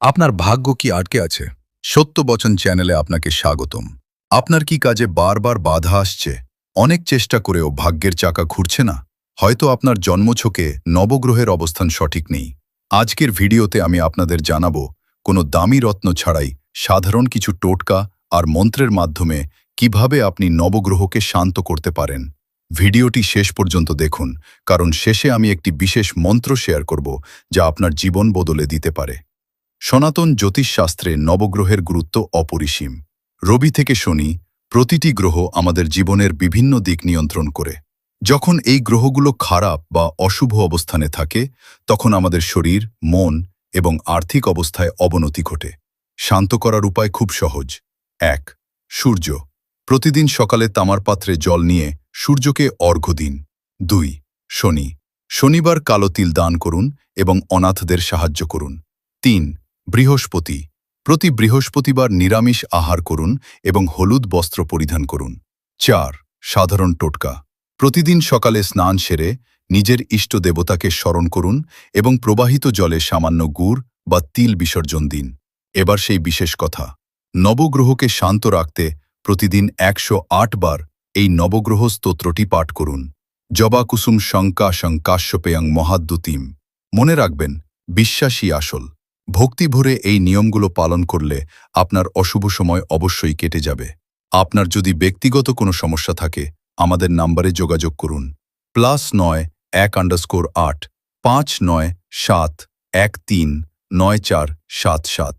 আপনার ভাগ্য কি আটকে আছে? সত্য বচন চ্যানেলে আপনাকে স্বাগতম। আপনার কি কাজে বারবার বাধা আসছে? অনেক চেষ্টা করেও ভাগ্যের চাকা ঘুরছে না? হয়তো আপনার জন্মছকে নবগ্রহের অবস্থান সঠিক নেই। আজকের ভিডিওতে আমি আপনাদের জানাবো কোনো দামি রত্ন ছাড়াই সাধারণ কিছু টোটকা আর মন্ত্রের মাধ্যমে কিভাবে আপনি নবগ্রহকে শান্ত করতে পারেন। ভিডিওটি শেষ পর্যন্ত দেখুন, কারণ শেষে আমি একটি বিশেষ মন্ত্র শেয়ার করব যা আপনার জীবন বদলে দিতে পারে। সনাতন জ্যোতিষশাস্ত্রে নবগ্রহের গুরুত্ব অপরিসীম। রবি থেকে শনি, প্রতিটি গ্রহ আমাদের জীবনের বিভিন্ন দিক নিয়ন্ত্রণ করে। যখন এই গ্রহগুলো খারাপ বা অশুভ অবস্থানে থাকে, তখন আমাদের শরীর, মন এবং আর্থিক অবস্থায় অবনতি ঘটে। শান্ত করার উপায় খুব সহজ। ১. সূর্য। প্রতিদিন সকালে তামার পাত্রে জল নিয়ে সূর্যকে অর্ঘ্য দিন। ২. শনি। শনিবার কালো তিল দান করুন এবং অনাথদের সাহায্য করুন। ৩. বৃহস্পতি। প্রতি বৃহস্পতিবার নিরামিষ আহার করুন এবং হলুদ বস্ত্র পরিধান করুন। ৪. সাধারণ টোটকা। প্রতিদিন সকালে স্নান সেরে নিজের ইষ্ট দেবতাকে স্মরণ করুন এবং প্রবাহিত জলে সামান্য গুড় বা তিল বিসর্জন দিন। এবার সেই বিশেষ কথা। নবগ্রহকে শান্ত রাখতে প্রতিদিন ১০৮ বার এই নবগ্রহ স্তোত্রটি পাঠ করুন। জবা কুসুম শঙ্কা শঙ্কাশ্যপেয়ং মহাদ্যুতিম। মনে রাখবেন, বিশ্বাসই আসল। ভক্তি ভরে এই নিয়মগুলো পালন করলে আপনার অশুভ সময় অবশ্যই কেটে যাবে। আপনার যদি ব্যক্তিগত কোনো সমস্যা থাকে, আমাদের নাম্বারে যোগাযোগ করুন। +৯ 1_8 597 13 9477।